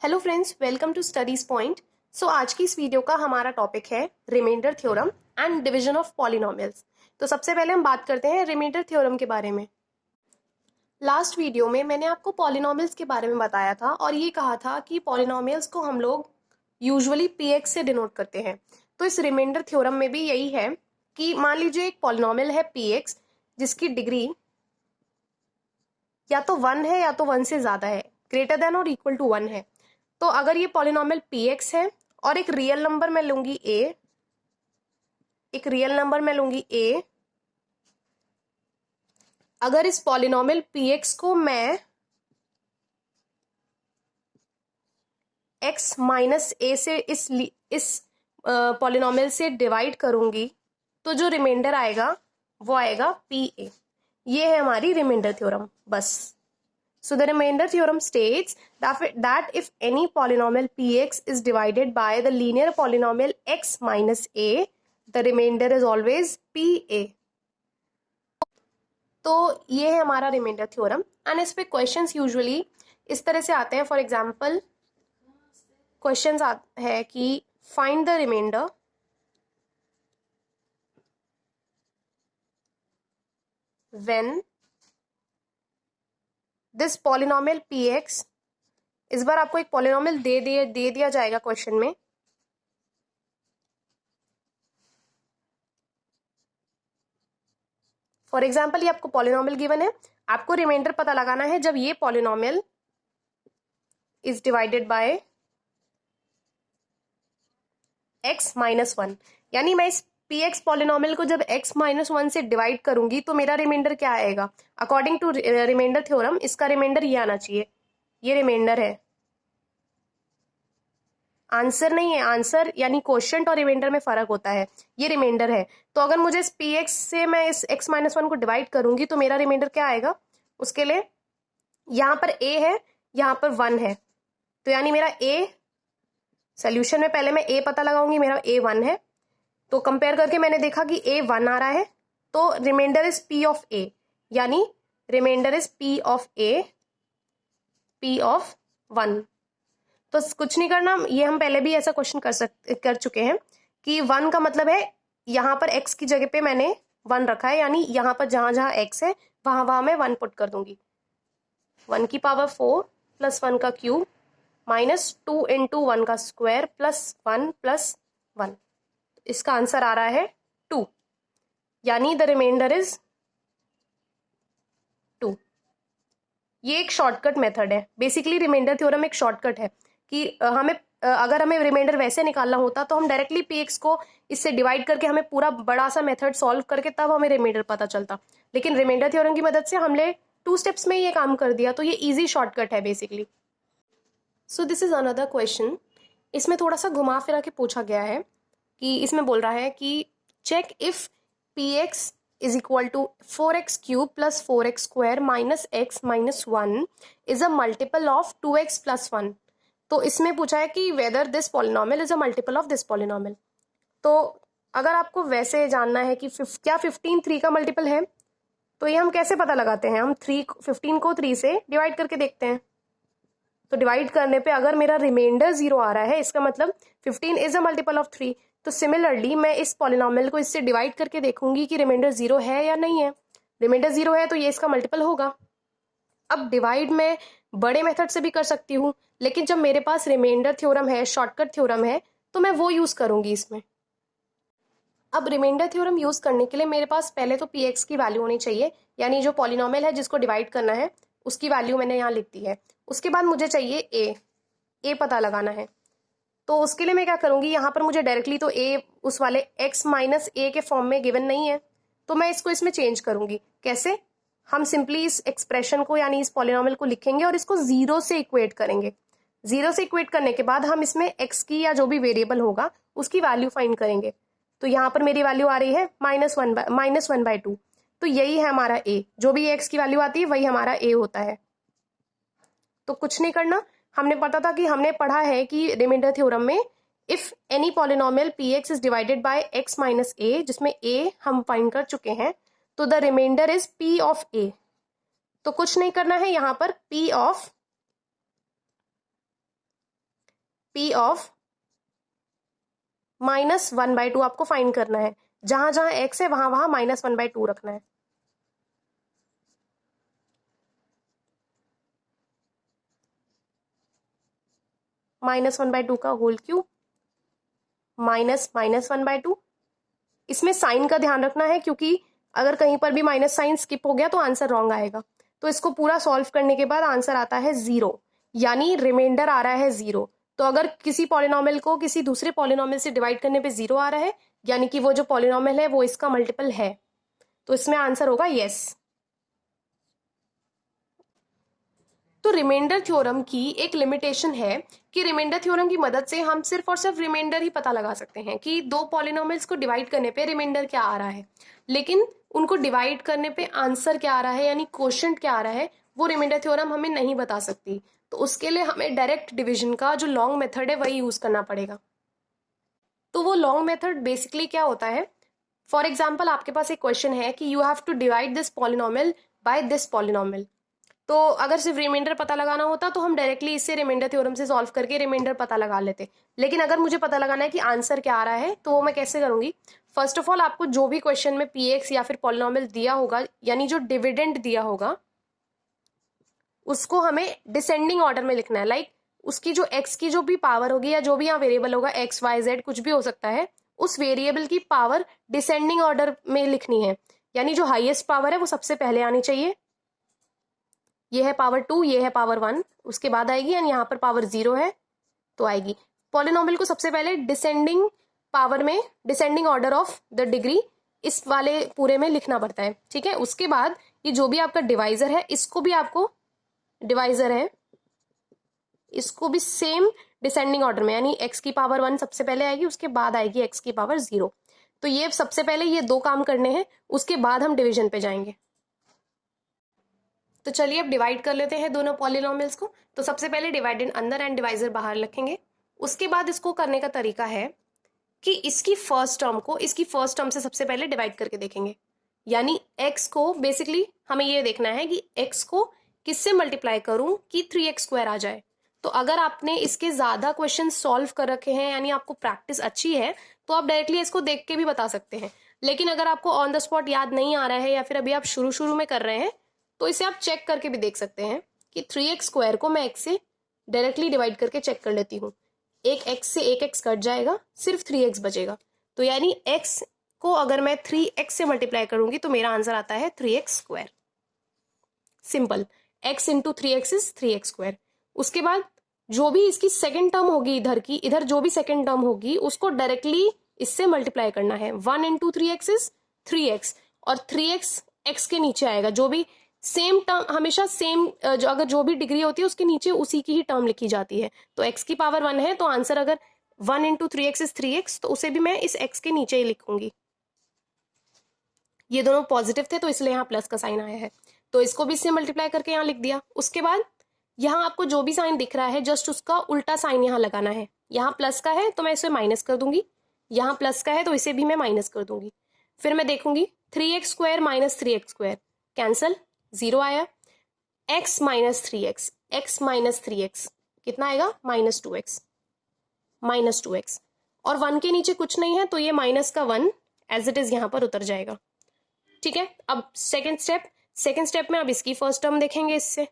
Hello friends, welcome to studies point. So आज की इस वीडियो का हमारा टॉपिक है remainder theorem and division of polynomials. तो सबसे पहले हम बात करते हैं रिमाइंडर थ्योरम के बारे में। लास्ट वीडियो में मैंने आपको पॉलिनोमियल्स के बारे में बताया था और ये कहा था कि पॉलिनोमियल्स को हम लोग यूजुअली px से डिनोट करते हैं। तो इस रिमाइंडर थ्योरम में भी यही है कि मान लीजिए एक पॉलिनोमियल है px जिसकी डिग्री या तो 1 है या तो 1 से ज्यादा है, ग्रेटर देन और इक्वल टू 1 है। तो अगर ये पॉलिनोमियल px है और एक रियल नंबर मैं लूंगी a, अगर इस पॉलिनोमियल px को मैं x माइनस a से इस पॉलिनोमियल से डिवाइड करूंगी तो जो रिमाइंडर आएगा वो आएगा pa। ये है हमारी रिमाइंडर थ्योरम बस। So the remainder theorem states that if any polynomial px is divided by the linear polynomial x minus a, the remainder is always pa। तो ये है हमारा रिमाइंडर थ्योरम एंड इस पे क्वेश्चंस यूजुअली इस तरह से आते हैं। फॉर एग्जांपल क्वेश्चंस है कि find the reminder when this polynomial px, इस बार आपको एक पॉलिनोमियल दे दिया जाएगा क्वेश्चन में। फॉर एग्जाम्पल ये आपको पॉलिनोमियल गिवन है, आपको रिमाइंडर पता लगाना है जब ये polynomial is divided by x minus 1, यानी मैं इस px पॉलिनोमियल को जब x माइनस 1 से डिवाइड करूंगी तो मेरा रिमाइंडर क्या आएगा। अकॉर्डिंग टू रिमाइंडर थ्योरम इसका रिमाइंडर ये आना चाहिए। ये रिमाइंडर है, आंसर नहीं है। आंसर यानी क्वोशिएंट और रिमाइंडर में फर्क होता है। ये रिमाइंडर है, तो अगर मुझे इस px से मैं इस x माइनस 1 को डिवाइड करूंगी तो मेरा रिमाइंडर क्या आएगा। उसके लिए यहां पर a है, यहां पर 1 है, तो यानी मेरा a सोल्यूशन में पहले मैं a पता लगाऊंगी, मेरा a 1 है। तो कंपेयर करके मैंने देखा कि a 1 आ रहा है, तो reminder is p of a, यानी reminder is p of a, p of 1। तो कुछ नहीं करना, ये हम पहले भी ऐसा क्वेश्चन कर चुके हैं कि 1 का मतलब है यहां पर x की जगह पे मैंने 1 रखा है, यानी यहां पर जहां जहां x है वहां वहां मैं 1 पुट कर दूंगी। 1 की पावर 4 प्लस 1 का क्यूब माइनस 2 इंटू 1 का स्क्वायर प्लस 1 प्लस 1। इसका आंसर आ रहा है 2, यानी द रिमाइंडर इज 2। ये एक शॉर्टकट मेथड है। बेसिकली रिमाइंडर थ्योरम एक शॉर्टकट है कि अगर हमें रिमाइंडर वैसे निकालना होता तो हम डायरेक्टली px को इससे डिवाइड करके हमें पूरा बड़ा सा मेथड सॉल्व करके तब हमें रिमाइंडर पता चलता, लेकिन रिमाइंडर थ्योरम की मदद से हमने 2 स्टेप्स में ये काम कर दिया। तो ये इजी शॉर्टकट है basically. So this is another question. इसमें थोड़ा सा घुमा फिरा के पूछा गया है कि इसमें बोल रहा है कि check if px is equal to 4x cube plus 4x square minus x minus 1 is a multiple of 2x plus 1। तो इसमें पूछा है कि whether this polynomial is a multiple of this polynomial। तो अगर आपको वैसे जानना है कि क्या 15 3 का मल्टीपल है, तो ये हम कैसे पता लगाते हैं। हम 15 को 3 से डिवाइड करके देखते हैं। तो डिवाइड करने पे अगर मेरा रिमाइंडर 0 आ रहा है, इसका मतलब 15 इज अ मल्टीपल ऑफ 3। तो सिमिलरली मैं इस पॉलिनोमियल को इससे डिवाइड करके देखूंगी कि रिमाइंडर 0 है या नहीं है। रिमाइंडर 0 है तो ये इसका मल्टीपल होगा। अब डिवाइड मैं बड़े मेथड से भी कर सकती हूँ, लेकिन जब मेरे पास रिमाइंडर थ्योरम है, शॉर्टकट थ्योरम है, तो मैं वो यूज करूंगी इसमें। अब रिमाइंडर थ्योरम यूज करने के लिए मेरे पास पहले तो px की वैल्यू होनी चाहिए, यानी जो पॉलिनोमियल है जिसको डिवाइड करना है उसकी वैल्यू मैंने यहाँ लिख दी है। उसके बाद मुझे चाहिए a पता लगाना है। तो उसके लिए मैं क्या करूंगी, यहाँ पर मुझे डायरेक्टली तो a उस वाले x माइनस a के फॉर्म में गिवन नहीं है, तो मैं इसको इसमें चेंज करूंगी। कैसे, हम सिंपली इस एक्सप्रेशन को यानी इस पॉलिनोमियल को लिखेंगे और इसको 0 से इक्वेट करेंगे। 0 से इक्वेट करने के बाद हम इसमें x की या जो भी वेरिएबल होगा उसकी वैल्यू फाइंड करेंगे। तो यहाँ पर मेरी वैल्यू आ रही है -1/2। तो यही है हमारा a, जो भी x की वैल्यू आती है वही हमारा a होता है। तो कुछ नहीं करना, हमने पता था कि हमने पढ़ा है कि रिमाइंडर थ्योरम में if any polynomial px is divided by x minus a, जिसमें a हम फाइंड कर चुके हैं, तो the reminder is p of a। तो कुछ नहीं करना है, यहाँ पर p ऑफ P ऑफ -1/2 आपको फाइंड करना है। जहां जहां x है वहां वहां -1/2 रखना है। -1/2 का होल क्यूब -1/2। इसमें साइन का ध्यान रखना है, क्योंकि अगर कहीं पर भी माइनस साइन स्किप हो गया तो आंसर रॉन्ग आएगा। तो इसको पूरा सॉल्व करने के बाद आंसर आता है 0, यानी रिमाइंडर आ रहा है 0। तो अगर किसी पॉलिनॉमियल को किसी दूसरे पॉलिनॉमियल से डिवाइड करने पे 0 आ रहा है, यानी कि वो जो पॉलिनॉमियल है वो इसका मल्टीपल है। तो इसमें आंसर होगा यस। तो रिमाइंडर थ्योरम की एक लिमिटेशन है कि रिमाइंडर थ्योरम की मदद से हम सिर्फ और सिर्फ रिमाइंडर ही पता लगा सकते हैं कि दो पॉलिनोमियल्स को डिवाइड करने पे रिमाइंडर क्या आ रहा है, लेकिन उनको डिवाइड करने पे आंसर क्या आ रहा है, यानी क्वोशंट क्या आ रहा है, वो रिमाइंडर थ्योरम हमें नहीं बता सकती। तो उसके लिए हमें डायरेक्ट डिविजन का जो लॉन्ग मेथड है वही यूज करना पड़ेगा। तो वो लॉन्ग मेथड बेसिकली क्या होता है, फॉर एग्जाम्पल आपके पास एक क्वेश्चन है कि you have to divide this polynomial by this polynomial. तो अगर सिर्फ रिमाइंडर पता लगाना होता तो हम डायरेक्टली इससे रिमाइंडर थ्योरम से सॉल्व करके रिमाइंडर पता लगा लेते। लेकिन अगर मुझे पता लगाना है कि आंसर क्या आ रहा है तो वो मैं कैसे करूंगी। फर्स्ट ऑफ ऑल आपको जो भी क्वेश्चन में px या फिर पॉलिनोमियल दिया होगा, यानी जो डिविडेंड दिया होगा, उसको हमें डिसेंडिंग ऑर्डर में लिखना है। लाइक उसकी जो x की जो भी पावर होगी या जो भी यहाँ वेरिएबल होगा, x y z कुछ भी हो सकता है, उस वेरिएबल की पावर डिसेंडिंग ऑर्डर में लिखनी है। यानी जो हाईएस्ट पावर है वो सबसे पहले आनी चाहिए। ये है पावर 2, ये है पावर 1, उसके बाद आएगी। एंड यहाँ पर पावर 0 है तो आएगी। पॉलिनोमियल को सबसे पहले डिसेंडिंग पावर में, descending order of the degree, इस वाले पूरे में लिखना पड़ता है। ठीक है, उसके बाद ये जो भी आपका डिवाइजर है, इसको भी आपको, डिवाइजर है इसको भी सेम डिसेंडिंग ऑर्डर में, यानी x की पावर 1 सबसे पहले आएगी, उसके बाद आएगी x की पावर 0। तो ये सबसे पहले ये दो काम करने हैं, उसके बाद हम डिवीजन पे जाएंगे। तो चलिए अब डिवाइड कर लेते हैं दोनों पॉलिनोमियल्स को। तो सबसे पहले डिवाइडेंड अंदर एंड डिवाइजर बाहर रखेंगे। उसके बाद इसको करने का तरीका है कि इसकी फर्स्ट टर्म को इसकी फर्स्ट टर्म से सबसे पहले डिवाइड करके देखेंगे। यानी x को बेसिकली हमें ये देखना है कि x को किससे मल्टीप्लाई करूं कि 3x² आ जाए। तो अगर आपने इसके ज्यादा क्वेश्चन सॉल्व कर रखे हैं, यानी आपको प्रैक्टिस अच्छी है, तो आप डायरेक्टली इसको देख के भी बता सकते हैं। लेकिन अगर आपको ऑन द स्पॉट याद नहीं आ रहा है या फिर अभी आप शुरू शुरू में कर रहे हैं, तो इसे आप चेक करके भी देख सकते हैं कि 3x² को मैं x से डायरेक्टली डिवाइड करके चेक कर लेती हूँ। एक x से एक x कट जाएगा, सिर्फ 3x बचेगा। तो यानी x को अगर मैं 3x से मल्टीप्लाई करूंगी तो मेरा आंसर आता है 3x²। Simple, x into 3x is 3x²। उसके बाद जो भी इसकी सेकेंड टर्म होगी, इधर जो भी सेकेंड टर्म होगी उसको डायरेक्टली इससे मल्टीप्लाई करना है। 1 इंटू 3x इज 3x, और 3x x के नीचे आएगा। जो भी सेम टर्म, हमेशा सेम, अगर जो भी डिग्री होती है उसके नीचे उसी की ही टर्म लिखी जाती है। तो x की पावर 1 है, तो आंसर अगर 1 इंटू 3x इज 3x, तो उसे भी मैं इस x के नीचे ही लिखूंगी। ये दोनों पॉजिटिव थे तो इसलिए यहाँ प्लस का साइन आया है, तो इसको भी इससे मल्टीप्लाई करके यहाँ लिख दिया। उसके बाद यहाँ आपको जो भी साइन दिख रहा है जस्ट उसका उल्टा साइन यहाँ लगाना है। यहाँ प्लस का है तो मैं इसे माइनस कर दूंगी, यहाँ प्लस का है तो इसे भी मैं माइनस कर दूंगी। फिर मैं देखूंगी 3x² माइनस 3x² कैंसल, 0 आया। x minus 3x, x minus 3x कितना आएगा, -2x, -2x। और 1 के नीचे कुछ नहीं है तो ये माइनस का 1 एज इट इज यहाँ पर उतर जाएगा। ठीक है, अब सेकेंड स्टेप में अब इसकी फर्स्ट टर्म देखेंगे इससे।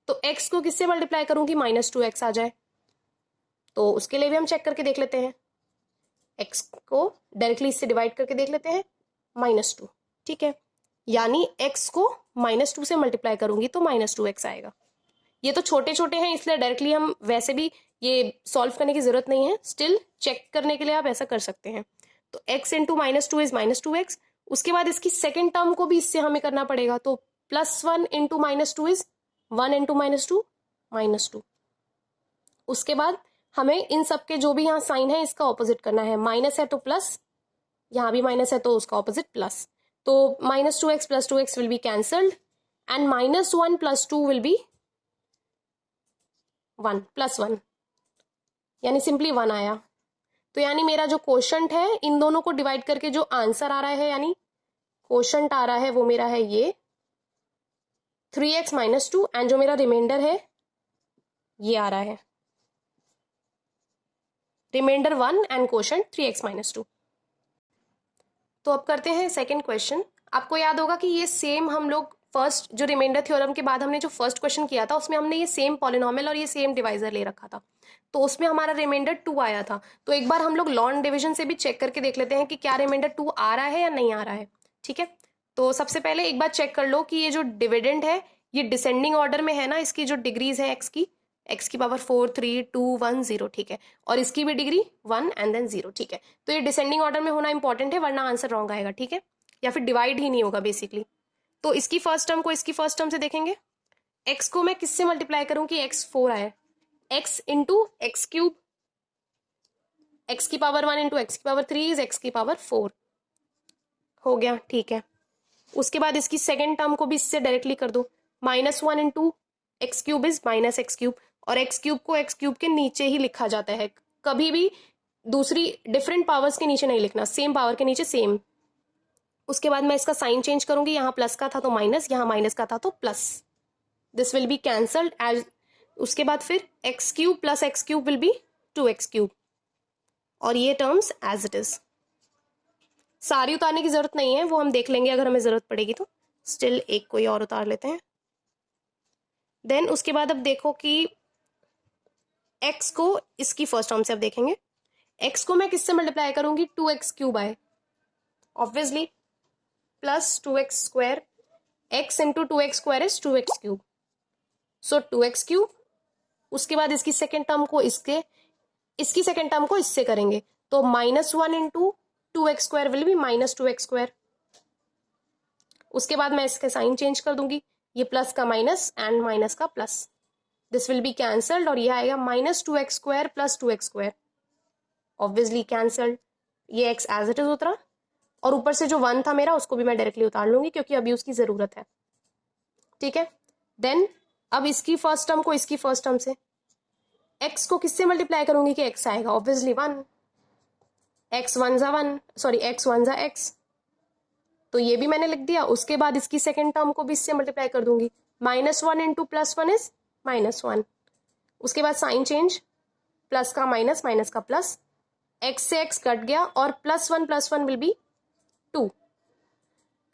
तो x को किससे मल्टीप्लाई करूंगी, -2x आ जाए, तो उसके लिए भी हम चेक करके देख लेते हैं। x को डायरेक्टली इससे डिवाइड करके देख लेते हैं, -2। ठीक है, यानी x को -2 से मल्टीप्लाई करूंगी तो -2x आएगा। ये तो छोटे छोटे हैं इसलिए डायरेक्टली हम वैसे भी ये सॉल्व करने की जरूरत नहीं है, स्टिल चेक करने के लिए आप ऐसा कर सकते हैं। तो x इंटू -2 इज -2x। उसके बाद इसकी सेकेंड टर्म को भी इससे हमें करना पड़ेगा, तो +1 इंटू -2 इज 1 इंटू -2 -2। उसके बाद हमें इन सबके जो भी यहाँ साइन है इसका ऑपोजिट करना है। माइनस है तो प्लस, यहाँ भी माइनस है तो उसका ऑपोजिट प्लस। तो -2x + 2x will be cancelled and -1 + 2 will be 1 +1, यानी सिंपली 1 आया। तो यानी मेरा जो क्वोशंट है, इन दोनों को डिवाइड करके जो आंसर आ रहा है, यानी क्वोशंट आ रहा है, वो मेरा है ये 3x - 2, एंड जो मेरा रिमाइंडर है ये आ रहा है रिमाइंडर 1 एंड क्वोशंट 3x-2। तो अब करते हैं सेकंड क्वेश्चन। आपको याद होगा कि ये सेम हम लोग फर्स्ट जो रिमाइंडर थ्योरम के बाद हमने जो फर्स्ट क्वेश्चन किया था उसमें हमने ये सेम पॉलिनोमियल और ये सेम डिवाइजर ले रखा था, तो उसमें हमारा रिमाइंडर 2 आया था। तो एक बार हम लोग लॉन्ग डिवीजन से भी चेक करके देख लेते हैं कि क्या रिमाइंडर 2 आ रहा है या नहीं आ रहा है। ठीक है, तो सबसे पहले एक बार चेक कर लो कि ये जो डिविडेंड है ये डिसेंडिंग ऑर्डर में है ना, इसकी जो डिग्रीज है एक्स की पावर 4 3 2 1 0। ठीक है, और इसकी भी डिग्री 1 एंड देन 0। ठीक है, तो ये डिसेंडिंग ऑर्डर में होना इंपॉर्टेंट है वरना आंसर रॉन्ग आएगा। ठीक है, या फिर डिवाइड ही नहीं होगा बेसिकली। तो इसकी फर्स्ट टर्म को इसकी फर्स्ट टर्म से देखेंगे। एक्स को मैं किससे मल्टीप्लाई करूं कि एक्स 4 आए, x into x cube, x की पावर 1 इंटू एक्स की पावर 3 इज एक्स की पावर 4 हो गया। ठीक है, उसके बाद इसकी सेकेंड टर्म को भी इससे डायरेक्टली कर दो, -1 into x cube is minus x cube, और एक्स क्यूब को एक्स क्यूब के नीचे ही लिखा जाता है, कभी भी दूसरी डिफरेंट पावर्स के नीचे नहीं लिखना, सेम पावर के नीचे सेम। उसके बाद मैं इसका साइन चेंज करूंगी, यहाँ प्लस का था तो माइनस, यहाँ माइनस का था तो plus, this will be cancelled as. उसके बाद फिर x cube plus x cube will be 2x cube, और ये टर्म्स एज इट इज। सारी उतारने की जरूरत नहीं है, वो हम देख लेंगे अगर हमें जरूरत पड़ेगी तो। स्टिल एक कोई और उतार लेते हैं। देन उसके बाद अब देखो कि x को इसकी फर्स्ट टर्म से अब देखेंगे। x को मैं किससे मल्टीप्लाई करूंगी, 2x क्यूब आए obviously, plus 2x square, x into 2x square is 2x cube, so 2x cube. उसके बाद इसकी सेकेंड टर्म को इसकी सेकेंड टर्म को इससे करेंगे तो -1 into 2x square will be -2x square. उसके बाद मैं इसके साइन चेंज कर दूंगी, ये प्लस का माइनस एंड माइनस का plus, this will be cancelled, और ये आएगा -2x square plus 2x square, obviously cancelled. ये x एज इट इज उतरा, और ऊपर से जो 1 था मेरा उसको भी मैं डायरेक्टली उतार लूंगी क्योंकि अभी उसकी जरूरत है। ठीक है, देन अब इसकी फर्स्ट टर्म को इसकी फर्स्ट टर्म से, x को किससे मल्टीप्लाई करूंगी कि x आएगा ऑब्वियसली 1, x 1 जा 1, सॉरी x 1 जा x, तो ये भी मैंने लिख दिया। उसके बाद इसकी सेकेंड टर्म को भी इससे मल्टीप्लाई कर दूंगी, -1 इंटू +1 इज -1। उसके बाद साइन चेंज, प्लस का माइनस, माइनस का प्लस, x से x कट गया, और +1 विल बी 2।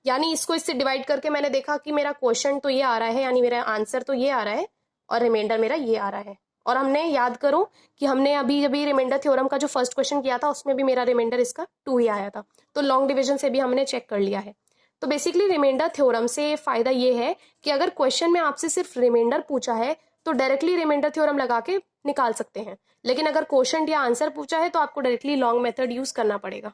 यानी इसको इससे डिवाइड करके मैंने देखा कि मेरा क्वेश्चन तो ये आ रहा है, यानी मेरा आंसर तो ये आ रहा है, और रिमाइंडर मेरा ये आ रहा है। और हमने याद करो कि हमने अभी रिमाइंडर थ्योरम का जो फर्स्ट क्वेश्चन किया था उसमें भी मेरा रिमाइंडर इसका 2 ही आया था, तो लॉन्ग डिवीजन से भी हमने चेक कर लिया है। तो बेसिकली रिमाइंडर थ्योरम से फायदा ये है कि अगर क्वेश्चन में आपसे सिर्फ रिमाइंडर पूछा है तो डायरेक्टली रिमाइंडर थ्योरम लगा के निकाल सकते हैं, लेकिन अगर क्वेश्चन या आंसर पूछा है तो आपको डायरेक्टली लॉन्ग मेथड यूज करना पड़ेगा।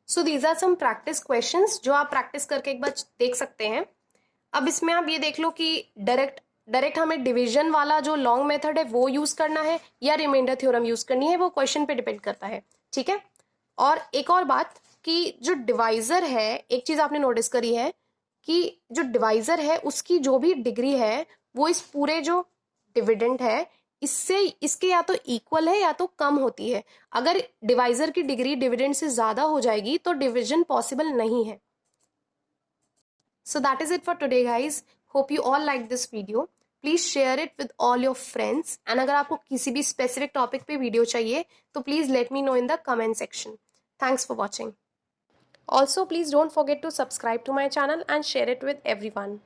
So these are some practice questions जो आप प्रैक्टिस करके एक बार देख सकते हैं। अब इसमें आप ये देख लो कि डायरेक्ट हमें डिवीजन वाला जो लॉन्ग मेथड है वो यूज करना है या रिमाइंडर थ्योरम यूज करनी है, वो क्वेश्चन पे डिपेंड करता है। ठीक है, और एक और बात कि जो डिवाइजर है, एक चीज आपने नोटिस करी है कि जो डिवाइजर है उसकी जो भी डिग्री है वो इस पूरे जो डिविडेंड है इसके या तो इक्वल है या तो कम होती है। अगर डिवाइजर की डिग्री डिविडेंड से ज्यादा हो जाएगी तो डिवीजन पॉसिबल नहीं है। So that is it for today guys. Hope you all like this video. Please share it with all your friends. And अगर आपको किसी भी specific topic पे video चाहिए तो please let me know in the comment section. Thanks for watching. Also please don't forget to subscribe to my channel and share it with everyone.